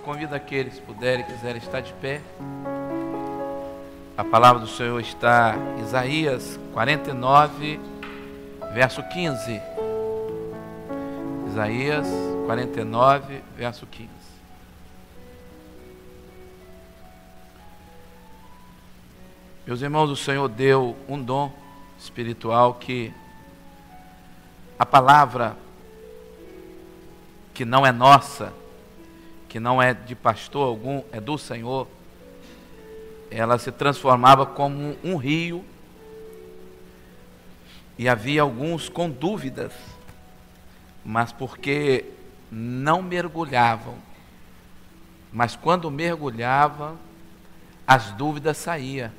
convido aqueles que puderem e quiserem estar de pé. A palavra do Senhor está em Isaías 49, verso 15. Isaías 49, verso 15. Meus irmãos, o Senhor deu um dom espiritual que a palavra que não é nossa, que não é de pastor algum, é do Senhor, ela se transformava como um rio, e havia alguns com dúvidas, mas porque não mergulhavam, mas quando mergulhavam, as dúvidas saíam,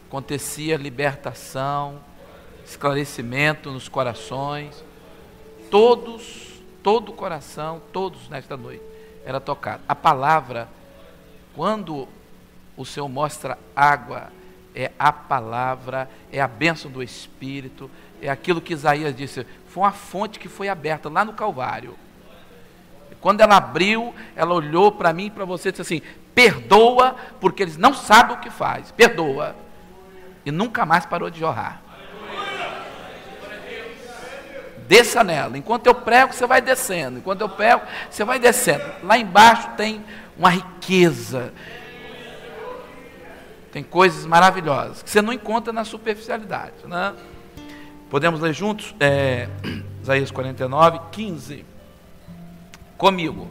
acontecia libertação, esclarecimento nos corações, todo o coração, todos nesta noite, era tocado. A palavra, quando o Senhor mostra água, é a palavra, é a bênção do Espírito, é aquilo que Isaías disse, foi uma fonte que foi aberta lá no Calvário. Quando ela abriu, ela olhou para mim e para você e disse assim, perdoa, porque eles não sabem o que faz, perdoa. E nunca mais parou de jorrar. Desça nela. Enquanto eu prego, você vai descendo. Enquanto eu prego, você vai descendo. Lá embaixo tem uma riqueza. Tem coisas maravilhosas que você não encontra na superficialidade, né? Podemos ler juntos? Isaías 49, 15. Comigo.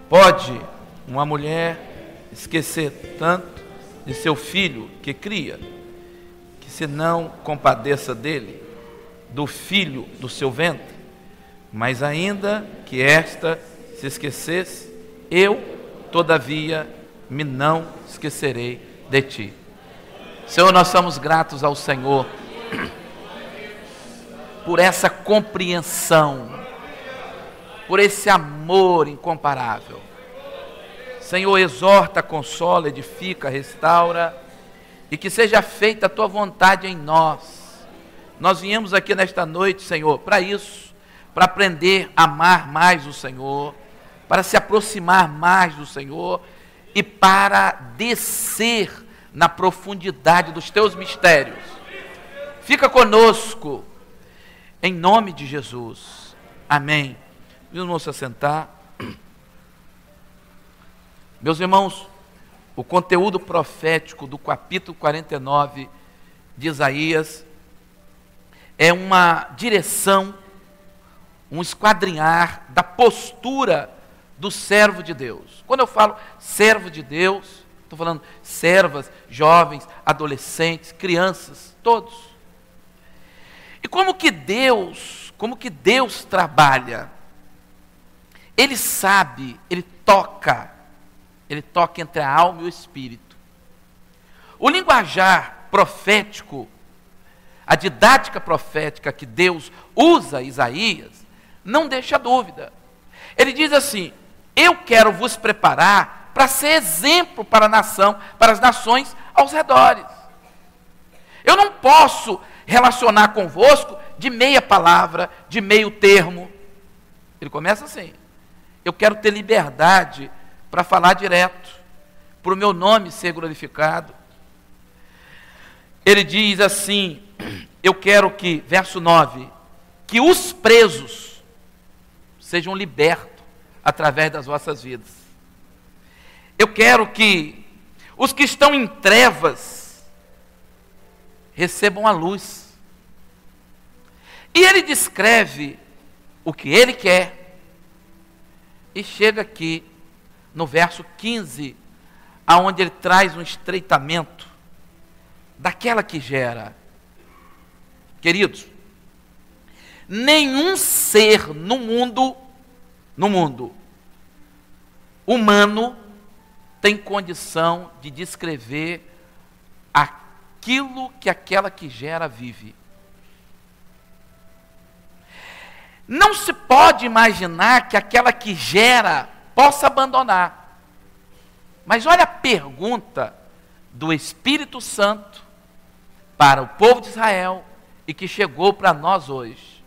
Pode uma mulher esquecer tanto de seu filho que cria, que se não compadeça dele, do filho do seu ventre, mas ainda que esta se esquecesse, eu, todavia, me não esquecerei de ti. Senhor, nós somos gratos ao Senhor por essa compreensão, por esse amor incomparável. Senhor, exorta, consola, edifica, restaura, e que seja feita a tua vontade em nós. Nós viemos aqui nesta noite, Senhor, para isso, para aprender a amar mais o Senhor, para se aproximar mais do Senhor e para descer na profundidade dos teus mistérios. Fica conosco, em nome de Jesus. Amém. Vamos nos assentar. Meus irmãos, o conteúdo profético do capítulo 49 de Isaías é uma direção, um esquadrinhar da postura do servo de Deus. Quando eu falo servo de Deus, estou falando servas, jovens, adolescentes, crianças, todos. E como que Deus trabalha? Ele sabe, ele toca entre a alma e o espírito. O linguajar profético, a didática profética que Deus usa Isaías, não deixa dúvida. Ele diz assim, eu quero vos preparar para ser exemplo para a nação, para as nações aos redores. Eu não posso relacionar convosco de meia palavra, de meio termo. Ele começa assim, eu quero ter liberdade para falar direto, para o meu nome ser glorificado. Ele diz assim, eu quero que, verso 9, que os presos sejam libertos através das vossas vidas. Eu quero que os que estão em trevas recebam a luz. E ele descreve o que ele quer, e chega aqui no verso 15, aonde ele traz um estreitamento daquela que gera. Queridos, nenhum ser no mundo humano tem condição de descrever aquilo que aquela que gera vive. Não se pode imaginar que aquela que gera possa abandonar. Mas olha a pergunta do Espírito Santo para o povo de Israel e que chegou para nós hoje.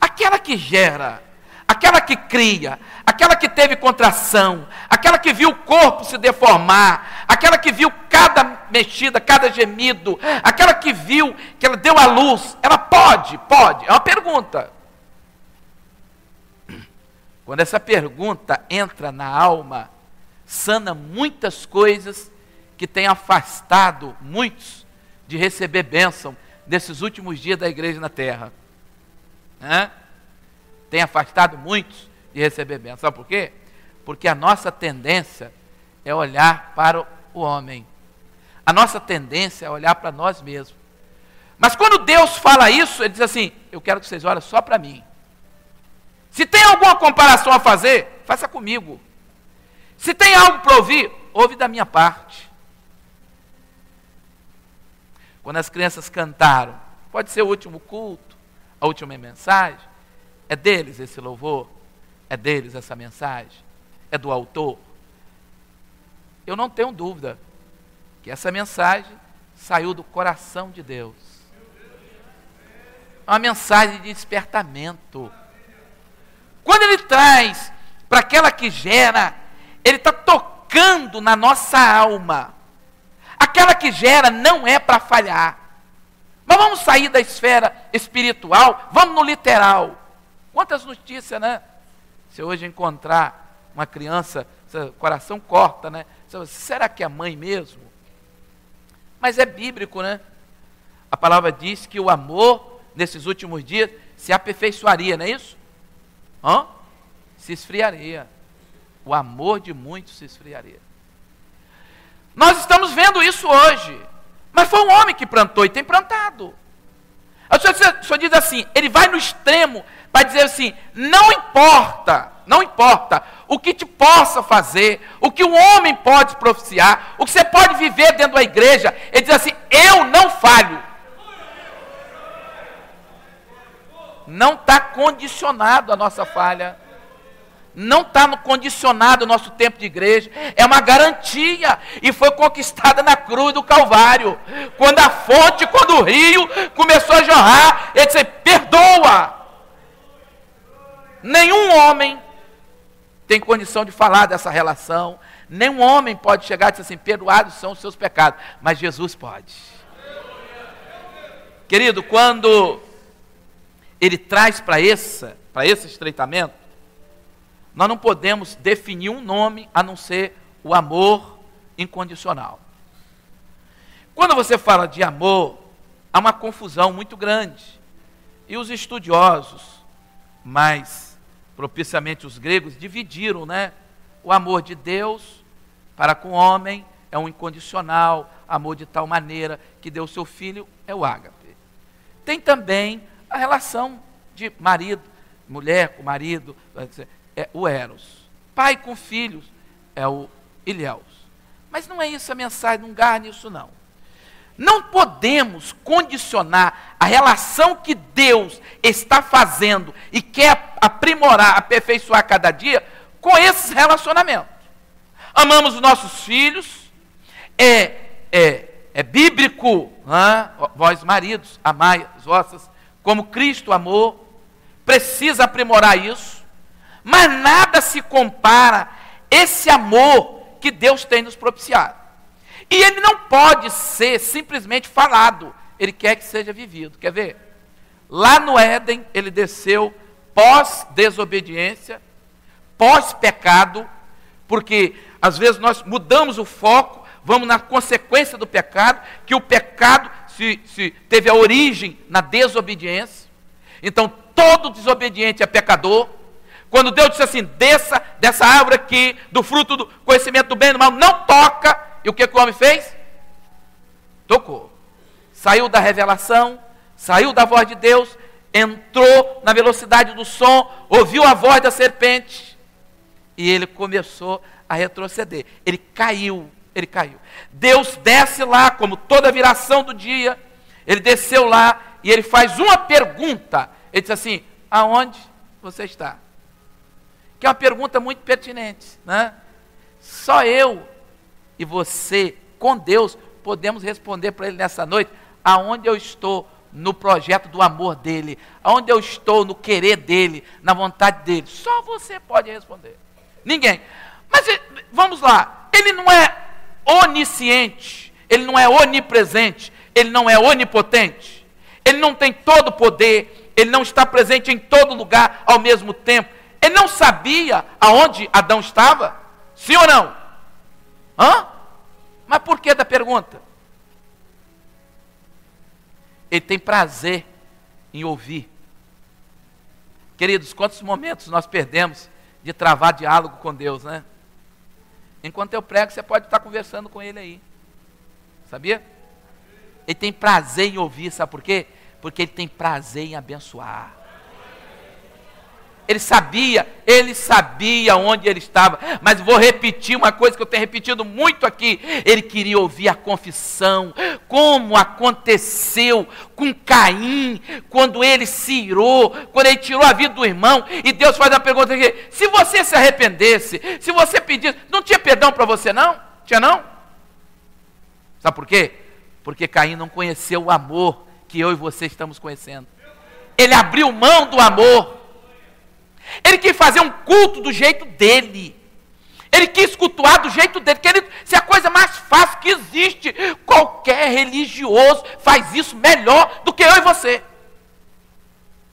Aquela que gera, aquela que cria, aquela que teve contração, aquela que viu o corpo se deformar, aquela que viu cada mexida, cada gemido, aquela que viu que ela deu à luz, ela pode, é uma pergunta. Quando essa pergunta entra na alma, sana muitas coisas que têm afastado muitos de receber bênção nesses últimos dias da igreja na terra. Tem afastado muitos de receber bênção. Sabe por quê? Porque a nossa tendência é olhar para o homem. A nossa tendência é olhar para nós mesmos. Mas quando Deus fala isso, Ele diz assim: eu quero que vocês olhem só para mim. Se tem alguma comparação a fazer, faça comigo. Se tem algo para ouvir, ouve da minha parte. Quando as crianças cantaram, pode ser o último culto, a última mensagem, é deles esse louvor, é deles essa mensagem, é do autor. Eu não tenho dúvida que essa mensagem saiu do coração de Deus. É uma mensagem de despertamento. Quando Ele traz para aquela que gera, Ele está tocando na nossa alma. Aquela que gera não é para falhar. Mas vamos sair da esfera espiritual, vamos no literal. Quantas notícias, né? Se hoje encontrar uma criança, seu coração corta, né? Será que é mãe mesmo? Mas é bíblico, né? A palavra diz que o amor, nesses últimos dias, se aperfeiçoaria, não é isso? Se esfriaria. O amor de muitos se esfriaria. Nós estamos vendo isso hoje. Mas foi um homem que plantou e tem plantado. O senhor diz assim, ele vai no extremo para dizer assim: não importa o que te possa fazer, o que o homem pode propiciar, o que você pode viver dentro da igreja. Ele diz assim: eu não falho. Não está condicionado a nossa falha. Não está condicionado o nosso tempo de igreja. É uma garantia. E foi conquistada na cruz do Calvário. Quando a fonte, quando o rio começou a jorrar, ele disse: perdoa. Nenhum homem tem condição de falar dessa relação. Nenhum homem pode chegar e dizer assim: perdoados são os seus pecados. Mas Jesus pode. Querido, quando Ele traz para esse estreitamento, nós não podemos definir um nome a não ser o amor incondicional. Quando você fala de amor, há uma confusão muito grande. E os estudiosos, mais propiciamente os gregos, dividiram, né? O amor de Deus para com o homem é um incondicional, amor de tal maneira que deu seu filho, é o ágape. Tem também a relação de marido, mulher com marido, é o eros. Pai com filhos é o ilhéus. Mas não é isso a mensagem, não garra nisso não. Não podemos condicionar a relação que Deus está fazendo e quer aprimorar, aperfeiçoar cada dia com esses relacionamentos. Amamos os nossos filhos, é bíblico, vós maridos, amai as vossas, como Cristo amou, precisa aprimorar isso. Mas nada se compara esse amor que Deus tem nos propiciado. E ele não pode ser simplesmente falado, ele quer que seja vivido. Quer ver? Lá no Éden, ele desceu pós-desobediência, pós-pecado, porque às vezes nós mudamos o foco, vamos na consequência do pecado, que o pecado se teve a origem na desobediência. Então todo desobediente é pecador. Quando Deus disse assim: desça dessa árvore aqui, do fruto do conhecimento do bem e do mal, não toca. E o que o homem fez? Tocou. Saiu da revelação, saiu da voz de Deus, entrou na velocidade do som, ouviu a voz da serpente, e ele começou a retroceder. Ele caiu. Deus desce lá, como toda viração do dia, ele desceu lá, e ele faz uma pergunta. Ele diz assim: aonde você está? Que é uma pergunta muito pertinente, né? Só eu e você, com Deus, podemos responder para ele nessa noite: aonde eu estou no projeto do amor dele, aonde eu estou, no querer dele, na vontade dele. Só você pode responder. Ninguém. Mas vamos lá, ele não é onisciente, ele não é onipresente, ele não é onipotente, ele não tem todo o poder, ele não está presente em todo lugar ao mesmo tempo. Ele não sabia aonde Adão estava? Sim ou não? Hã? Mas por que da pergunta? Ele tem prazer em ouvir. Queridos, quantos momentos nós perdemos de travar diálogo com Deus, né? Enquanto eu prego, você pode estar conversando com Ele aí. Sabia? Ele tem prazer em ouvir, sabe por quê? Porque Ele tem prazer em abençoar. Ele sabia onde ele estava, mas vou repetir uma coisa que eu tenho repetido muito aqui. Ele queria ouvir a confissão, como aconteceu com Caim, quando ele se irou, quando ele tirou a vida do irmão, e Deus faz a pergunta aqui: se você se arrependesse, se você pedisse, não tinha perdão para você não? Tinha não? Sabe por quê? Porque Caim não conheceu o amor que eu e você estamos conhecendo. Ele abriu mão do amor. Ele quis fazer um culto do jeito dele. Ele quis cultuar do jeito dele. Querido, isso é a coisa mais fácil que existe. Qualquer religioso faz isso melhor do que eu e você.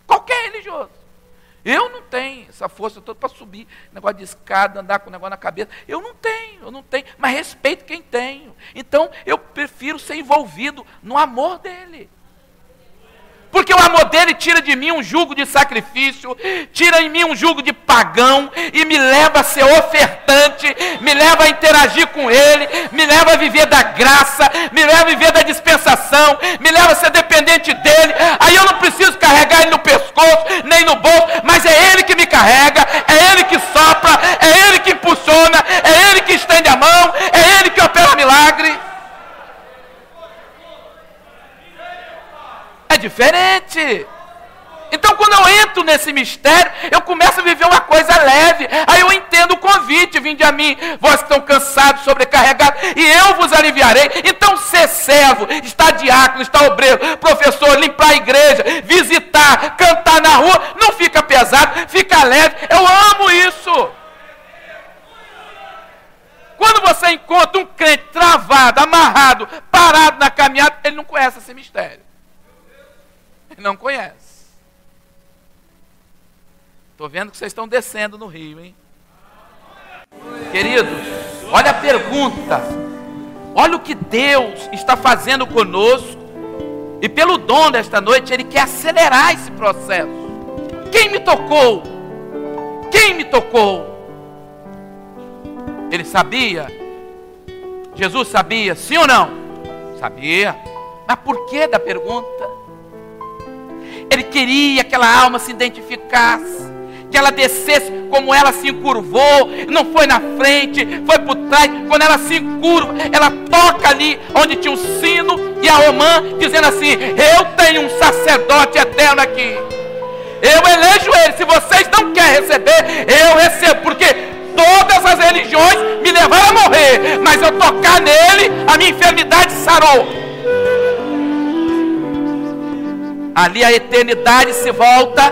Qualquer religioso. Eu não tenho essa força toda para subir, negócio de escada, andar com o negócio na cabeça. Eu não tenho. Mas respeito quem tem. Então, eu prefiro ser envolvido no amor dele. Porque o amor dele tira de mim um jugo de sacrifício, tira em mim um jugo de pagão, e me leva a ser ofertante, me leva a interagir com ele, me leva a viver da graça, me leva a viver da dispensação, me leva a ser dependente dele. Aí eu não preciso carregar ele no pescoço, nem no bolso, mas é ele que me carrega, é ele que sopra, é ele que impulsiona, é ele que estende a mão, é ele que opera milagre. É diferente. Então, quando eu entro nesse mistério, eu começo a viver uma coisa leve. Aí eu entendo o convite: vinde a mim, vós que estão cansados, sobrecarregados, e eu vos aliviarei. Então, ser servo, estar diácono, estar obreiro, professor, limpar a igreja, visitar, cantar na rua, não fica pesado, fica leve. Eu amo isso. Quando você encontra um crente travado, amarrado, parado na caminhada, ele não conhece esse mistério. Não conhece. Estou vendo que vocês estão descendo no rio, hein? Queridos, olha a pergunta. Olha o que Deus está fazendo conosco. E pelo dom desta noite, Ele quer acelerar esse processo. Quem me tocou? Quem me tocou? Ele sabia? Jesus sabia? Sim ou não? Sabia. Mas por que da pergunta? Ele queria que aquela alma se identificasse, que ela descesse como ela se encurvou, não foi na frente, foi por trás. Quando ela se encurva, ela toca ali onde tinha um sino e a romã, dizendo assim: eu tenho um sacerdote eterno aqui, eu elejo ele. Se vocês não querem receber, eu recebo, porque todas as religiões me levaram a morrer, mas eu tocar nele, a minha enfermidade sarou. Ali a eternidade se volta.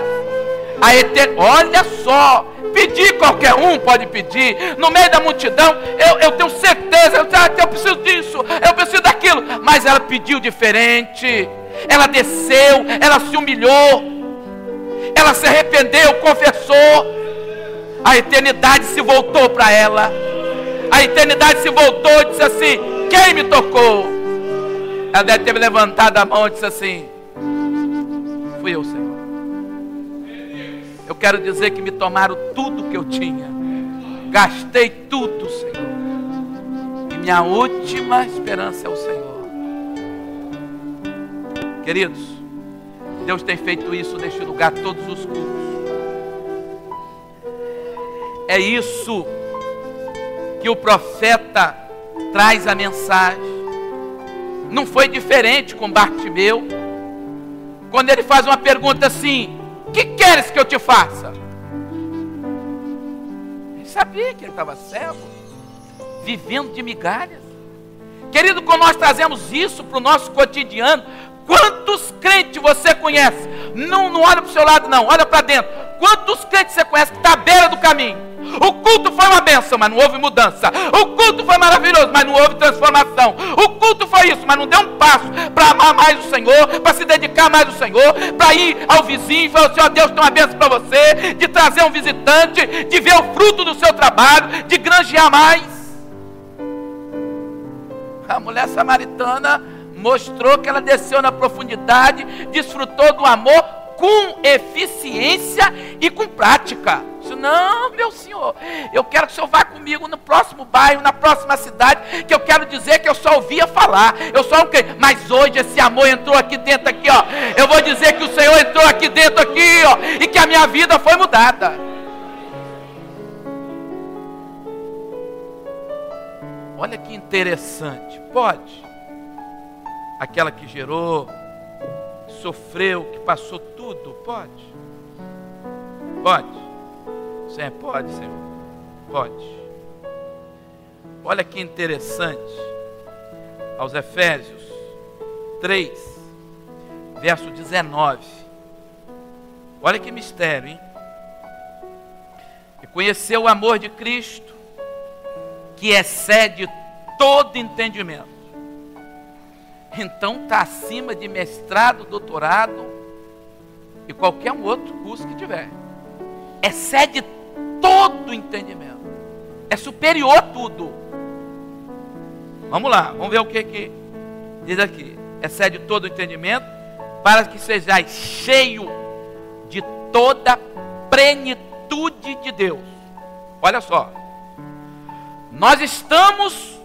Olha só, pedir qualquer um pode pedir, no meio da multidão, eu tenho certeza, eu preciso disso, eu preciso daquilo, mas ela pediu diferente, ela desceu, ela se humilhou, ela se arrependeu, confessou, a eternidade se voltou para ela, a eternidade se voltou e disse assim: quem me tocou? Ela deve ter levantado a mão e disse assim: fui eu, Senhor. Eu quero dizer que me tomaram tudo que eu tinha, gastei tudo, Senhor, e minha última esperança é o Senhor. Queridos, Deus tem feito isso neste lugar todos os cultos. É isso que o profeta traz a mensagem. Não foi diferente com Bartimeu, quando ele faz uma pergunta assim: o que queres que eu te faça? Ele sabia que ele estava cego, vivendo de migalhas. Querido, quando nós trazemos isso para o nosso cotidiano, Quantos crentes você conhece? Não olha para o seu lado não, olha para dentro. Quantos crentes você conhece que está à beira do caminho? O culto foi uma bênção, mas não houve mudança. O culto foi maravilhoso, mas não houve transformação. O culto foi isso, mas não deu um passo para amar mais o Senhor, para se dedicar mais ao Senhor, para ir ao vizinho e falar assim, ó, Deus tem uma bênção para você, de trazer um visitante, de ver o fruto do seu trabalho, de granjear mais. A mulher samaritana mostrou que ela desceu na profundidade, desfrutou do amor com eficiência e com prática. Disse, não, meu senhor, eu quero que o senhor vá comigo no próximo bairro, na próxima cidade, que eu quero dizer que eu só ouvia falar, eu só não creio, mas hoje esse amor entrou aqui dentro, aqui, ó. Eu vou dizer que o Senhor entrou aqui dentro, aqui, ó, e que a minha vida foi mudada. Olha que interessante. Pode. Aquela que gerou, que sofreu, que passou tudo, pode. Pode. Sim, pode, Senhor. Pode. Olha que interessante. Aos Efésios 3, verso 19. Olha que mistério, hein? E conheceu o amor de Cristo, que excede todo entendimento. Então está acima de mestrado, doutorado e qualquer um outro curso que tiver. Excede todo entendimento. É superior a tudo. Vamos lá, vamos ver o que diz aqui. Excede todo entendimento, para que sejais cheio de toda plenitude de Deus. Olha só. Nós estamos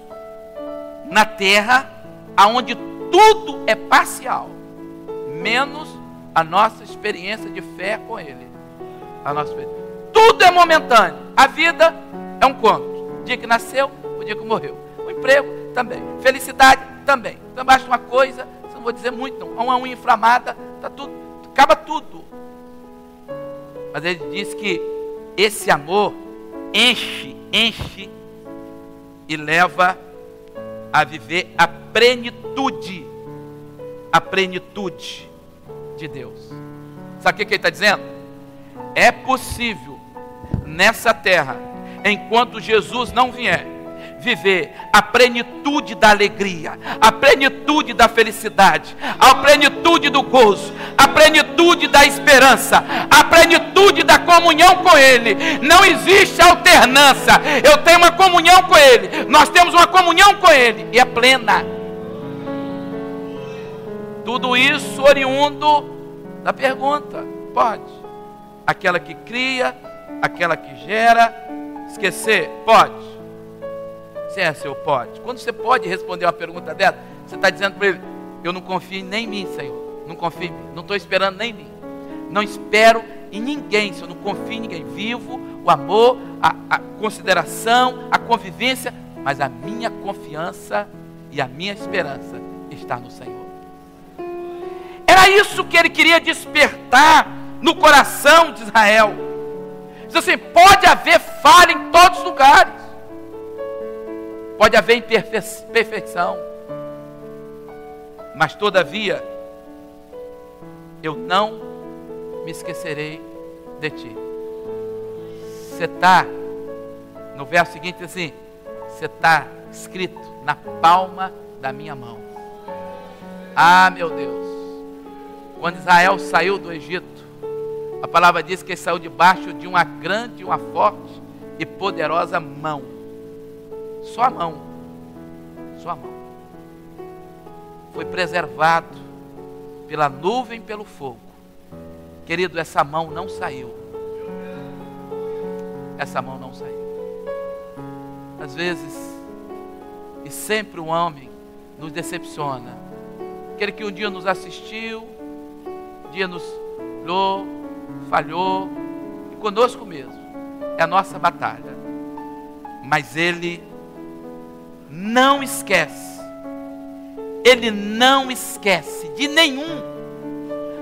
na terra onde tudo é parcial, menos a nossa experiência de fé com Ele. Tudo é momentâneo. A vida é um conto. O dia que nasceu, o dia que morreu. O emprego também. Felicidade também. Então basta uma coisa, não vou dizer muito não. Uma unha inflamada, tá tudo, acaba tudo. Mas ele diz que esse amor enche e leva a viver a plenitude de Deus. Sabe o que ele está dizendo? É possível nessa terra, enquanto Jesus não vier, viver a plenitude da alegria, a plenitude da felicidade, a plenitude do gozo, a plenitude da esperança, a plenitude da comunhão com Ele. Não existe alternância. Eu tenho uma comunhão com Ele, nós temos uma comunhão com Ele, e é plena. Tudo isso oriundo da pergunta: pode? Aquela que cria, aquela que gera, esquecer, pode? Se é seu pode. Quando você pode responder uma pergunta dessa, você está dizendo para Ele: eu não confio nem em mim, Senhor. Não confio em mim. Não estou esperando nem em mim. Não espero em ninguém, Senhor. Não confio em ninguém. Vivo o amor, a consideração, a convivência, mas a minha confiança e a minha esperança está no Senhor. Era isso que Ele queria despertar no coração de Israel. Diz assim: pode haver falha em todos os lugares. Pode haver imperfeição, mas todavia eu não me esquecerei de ti. Você está, no verso seguinte assim, você está escrito na palma da minha mão. Ah, meu Deus, quando Israel saiu do Egito, a palavra diz que ele saiu debaixo de uma grande, uma forte e poderosa mão. Só a mão, foi preservado pela nuvem, pelo fogo. Querido, essa mão não saiu. Essa mão não saiu. Às vezes, e sempre um homem nos decepciona. Aquele que um dia nos assistiu, um dia nos olhou, falhou, e conosco mesmo. É a nossa batalha. Mas Ele não esquece. Ele não esquece de nenhum.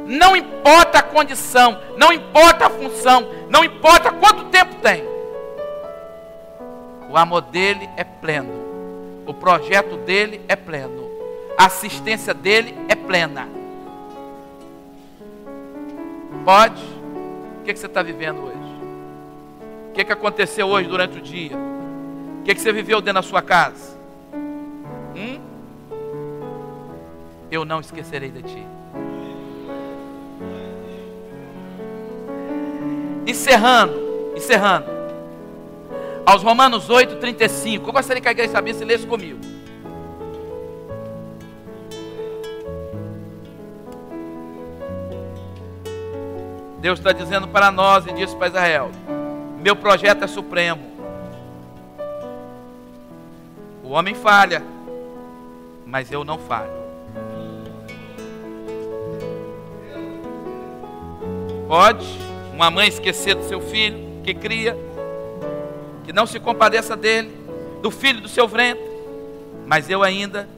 Não importa a condição, não importa a função, não importa quanto tempo tem. O amor dele é pleno. O projeto dele é pleno. A assistência dele é plena. Pode? O que você está vivendo hoje? O que aconteceu hoje durante o dia? O que você viveu dentro da sua casa? Eu não esquecerei de ti. Encerrando. Aos Romanos 8:35. Eu gostaria que a igreja sabia se lesse comigo. Deus está dizendo para nós e disse para Israel: meu projeto é supremo. O homem falha, mas eu não falho. Pode uma mãe esquecer do seu filho que cria, que não se compadeça dele, do filho do seu ventre, mas eu ainda,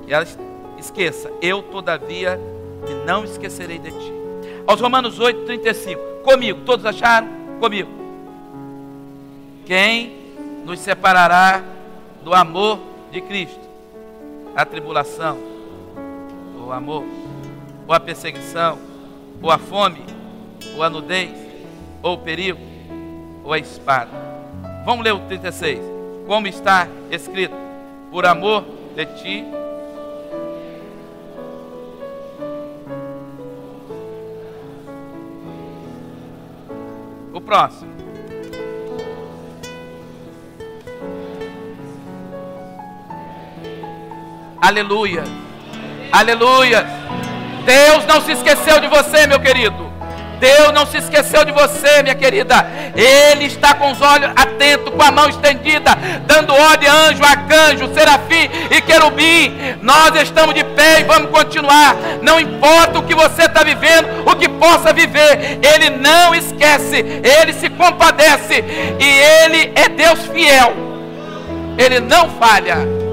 que ela esqueça, eu todavia me não esquecerei de ti. Aos Romanos 8:35, comigo, todos acharam? Comigo. Quem nos separará do amor de Cristo? A tribulação, ou o amor, ou a perseguição, ou a fome, ou a nudez, ou o perigo, ou a espada. Vamos ler o 36. Como está escrito: por amor de ti, o próximo. Aleluia. Aleluia. Deus não se esqueceu de você, meu querido. Deus não se esqueceu de você, minha querida. Ele está com os olhos atentos, com a mão estendida, dando ordem a anjo, arcanjo, serafim e querubim. Nós estamos de pé e vamos continuar. Não importa o que você está vivendo, o que possa viver, Ele não esquece, Ele se compadece. E Ele é Deus fiel. Ele não falha.